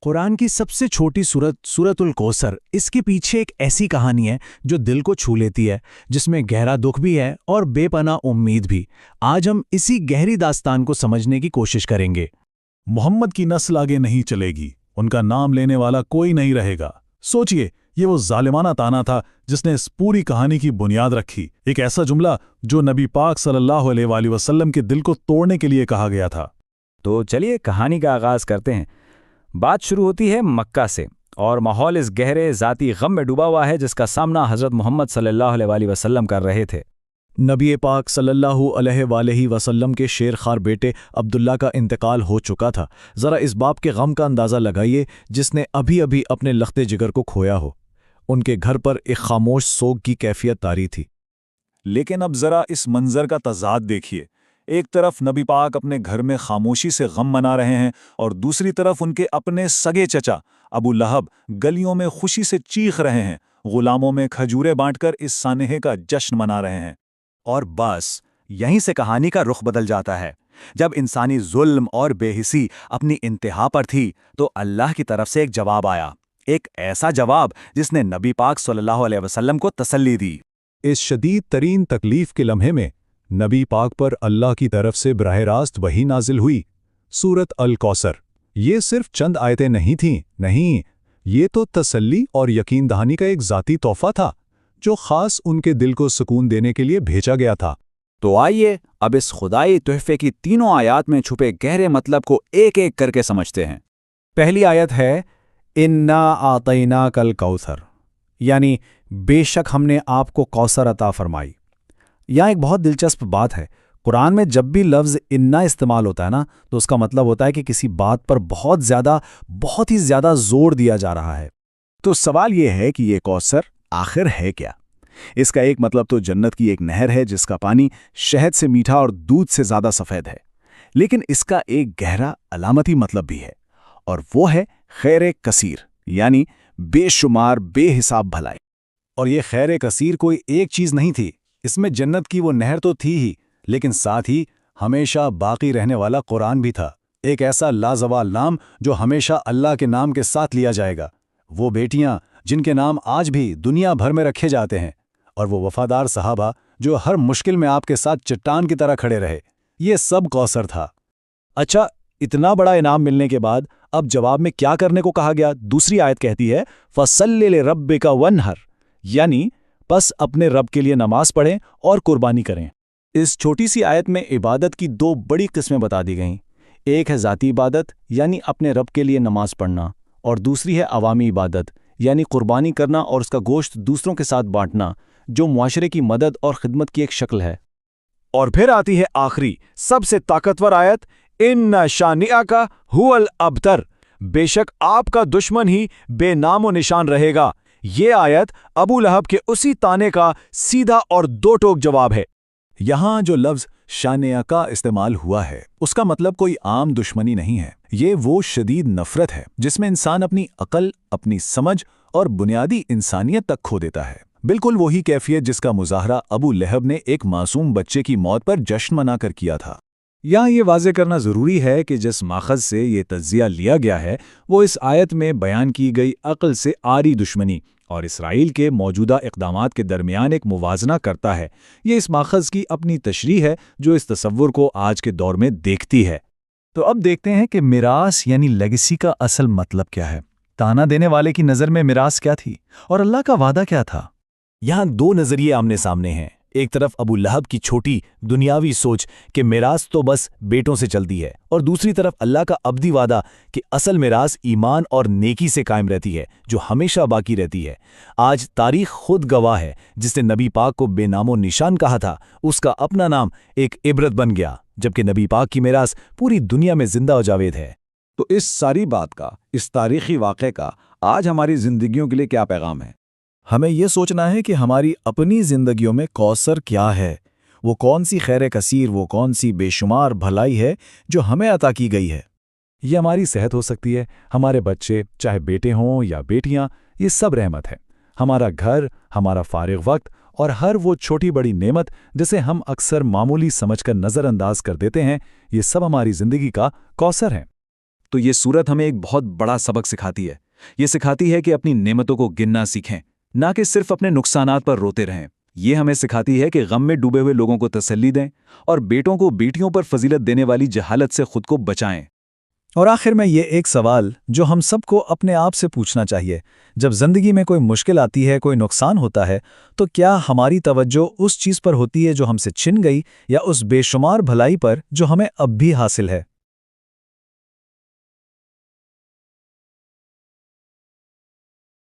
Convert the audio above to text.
قرآن کی سب سے چھوٹی سورت الکوثر، اس کے پیچھے ایک ایسی کہانی ہے جو دل کو چھو لیتی ہے، جس میں گہرا دکھ بھی ہے اور بے پناہ امید بھی۔ آج ہم اسی گہری داستان کو سمجھنے کی کوشش کریں گے۔ محمد کی نسل آگے نہیں چلے گی، ان کا نام لینے والا کوئی نہیں رہے گا۔ سوچئے، یہ وہ ظالمانہ تانا تھا جس نے اس پوری کہانی کی بنیاد رکھی، ایک ایسا جملہ جو نبی پاک صلی اللہ علیہ وآلہ وسلم کے دل کو توڑنے کے لیے کہا گیا تھا۔ تو چلیے کہانی کا آغاز کرتے ہیں۔ بات شروع ہوتی ہے مکہ سے، اور ماحول اس گہرے ذاتی غم میں ڈوبا ہوا ہے جس کا سامنا حضرت محمد صلی اللہ علیہ وآلہ وسلم کر رہے تھے۔ نبی پاک صلی اللہ علیہ وآلہ وسلم کے شیر خوار بیٹے عبداللہ کا انتقال ہو چکا تھا۔ ذرا اس باپ کے غم کا اندازہ لگائیے جس نے ابھی ابھی اپنے لخت جگر کو کھویا ہو۔ ان کے گھر پر ایک خاموش سوگ کی کیفیت طاری تھی۔ لیکن اب ذرا اس منظر کا تضاد دیکھیے۔ ایک طرف نبی پاک اپنے گھر میں خاموشی سے غم منا رہے ہیں، اور دوسری طرف ان کے اپنے سگے چچا ابو لہب گلیوں میں خوشی سے چیخ رہے ہیں، غلاموں میں کھجورے بانٹ کر اس سانحے کا جشن منا رہے ہیں۔ اور بس یہیں سے کہانی کا رخ بدل جاتا ہے۔ جب انسانی ظلم اور بے حسی اپنی انتہا پر تھی تو اللہ کی طرف سے ایک جواب آیا، ایک ایسا جواب جس نے نبی پاک صلی اللہ علیہ وسلم کو تسلی دی۔ اس شدید ترین تکلیف کے لمحے میں نبی پاک پر اللہ کی طرف سے براہ راست وحی نازل ہوئی، سورت الکوثر۔ یہ صرف چند آیتیں نہیں تھیں، نہیں، یہ تو تسلی اور یقین دہانی کا ایک ذاتی تحفہ تھا جو خاص ان کے دل کو سکون دینے کے لیے بھیجا گیا تھا۔ تو آئیے اب اس خدائی تحفے کی تینوں آیات میں چھپے گہرے مطلب کو ایک ایک کر کے سمجھتے ہیں۔ پہلی آیت ہے انا اعطیناک الکوثر، یعنی بے شک ہم نے آپ کو کوثر عطا فرمائی۔ یہاں ایک بہت دلچسپ بات ہے، قرآن میں جب بھی لفظ انا استعمال ہوتا ہے نا تو اس کا مطلب ہوتا ہے کہ کسی بات پر بہت ہی زیادہ زور دیا جا رہا ہے۔ تو سوال یہ ہے کہ یہ کوثر آخر ہے کیا؟ اس کا ایک مطلب تو جنت کی ایک نہر ہے جس کا پانی شہد سے میٹھا اور دودھ سے زیادہ سفید ہے، لیکن اس کا ایک گہرا علامتی مطلب بھی ہے، اور وہ ہے خیر کثیر، یعنی بے شمار بے حساب بھلائی۔ اور یہ خیر کثیر کوئی ایک چیز نہیں تھی، اس میں جنت کی وہ نہر تو تھی ہی، لیکن ساتھ ہی ہمیشہ باقی رہنے والا قرآن بھی تھا، ایک ایسا لازوال نام جو ہمیشہ اللہ کے نام کے ساتھ لیا جائے گا۔ وہ بیٹیاں جن کے نام آج بھی دنیا بھر میں رکھے جاتے ہیں، اور وہ وفادار صحابہ جو ہر مشکل میں آپ کے ساتھ چٹان کی طرح کھڑے رہے، یہ سب کوثر تھا۔ اچھا، اتنا بڑا انعام ملنے کے بعد اب جواب میں کیا کرنے کو کہا گیا؟ دوسری آیت کہتی ہے فَصَلِّ لِرَبِّكَ وَانْحَرْ، یعنی پس اپنے رب کے لیے نماز پڑھیں اور قربانی کریں۔ اس چھوٹی سی آیت میں عبادت کی دو بڑی قسمیں بتا دی گئیں، ایک ہے ذاتی عبادت یعنی اپنے رب کے لیے نماز پڑھنا، اور دوسری ہے عوامی عبادت یعنی قربانی کرنا اور اس کا گوشت دوسروں کے ساتھ بانٹنا، جو معاشرے کی مدد اور خدمت کی ایک شکل ہے۔ اور پھر آتی ہے آخری سب سے طاقتور آیت، ان شانئک ھو الابتر، بے شک آپ کا دشمن ہی بے نام و نشان رہے گا۔ یہ آیت ابو لہب کے اسی تانے کا سیدھا اور دو ٹوک جواب ہے۔ یہاں جو لفظ شانیہ کا استعمال ہوا ہے اس کا مطلب کوئی عام دشمنی نہیں ہے، یہ وہ شدید نفرت ہے جس میں انسان اپنی عقل، اپنی سمجھ اور بنیادی انسانیت تک کھو دیتا ہے۔ بالکل وہی کیفیت جس کا مظاہرہ ابو لہب نے ایک معصوم بچے کی موت پر جشن منا کر کیا تھا۔ یہاں یہ واضح کرنا ضروری ہے کہ جس ماخذ سے یہ تجزیہ لیا گیا ہے وہ اس آیت میں بیان کی گئی عقل سے عاری دشمنی اور اسرائیل کے موجودہ اقدامات کے درمیان ایک موازنہ کرتا ہے۔ یہ اس ماخذ کی اپنی تشریح ہے جو اس تصور کو آج کے دور میں دیکھتی ہے۔ تو اب دیکھتے ہیں کہ میراث یعنی لیگیسی کا اصل مطلب کیا ہے۔ تانا دینے والے کی نظر میں میراث کیا تھی اور اللہ کا وعدہ کیا تھا؟ یہاں دو نظریے آمنے سامنے ہیں، ایک طرف ابو لہب کی چھوٹی دنیاوی سوچ کہ میراث تو بس بیٹوں سے چلتی ہے، اور دوسری طرف اللہ کا ابدی وعدہ کہ اصل میراث ایمان اور نیکی سے قائم رہتی ہے جو ہمیشہ باقی رہتی ہے۔ آج تاریخ خود گواہ ہے، جس نے نبی پاک کو بے نام و نشان کہا تھا اس کا اپنا نام ایک عبرت بن گیا، جبکہ نبی پاک کی میراث پوری دنیا میں زندہ و جاوید ہے۔ تو اس ساری بات کا، اس تاریخی واقعے کا آج ہماری زندگیوں کے لیے کیا پیغام ہے؟ ہمیں یہ سوچنا ہے کہ ہماری اپنی زندگیوں میں کوثر کیا ہے، وہ کون سی خیر کثیر، وہ کون سی بے شمار بھلائی ہے جو ہمیں عطا کی گئی ہے۔ یہ ہماری صحت ہو سکتی ہے، ہمارے بچے چاہے بیٹے ہوں یا بیٹیاں، یہ سب رحمت ہے۔ ہمارا گھر، ہمارا فارغ وقت اور ہر وہ چھوٹی بڑی نعمت جسے ہم اکثر معمولی سمجھ کر نظر انداز کر دیتے ہیں، یہ سب ہماری زندگی کا کوثر ہے۔ تو یہ سورت ہمیں ایک بہت بڑا سبق سکھاتی ہے۔ یہ سکھاتی ہے کہ اپنی نعمتوں کو گننا سیکھیں، نہ کہ صرف اپنے نقصانات پر روتے رہیں۔ یہ ہمیں سکھاتی ہے کہ غم میں ڈوبے ہوئے لوگوں کو تسلی دیں اور بیٹوں کو بیٹیوں پر فضیلت دینے والی جہالت سے خود کو بچائیں۔ اور آخر میں یہ ایک سوال جو ہم سب کو اپنے آپ سے پوچھنا چاہیے، جب زندگی میں کوئی مشکل آتی ہے، کوئی نقصان ہوتا ہے، تو کیا ہماری توجہ اس چیز پر ہوتی ہے جو ہم سے چھن گئی، یا اس بے شمار بھلائی پر جو ہمیں اب بھی حاصل ہے؟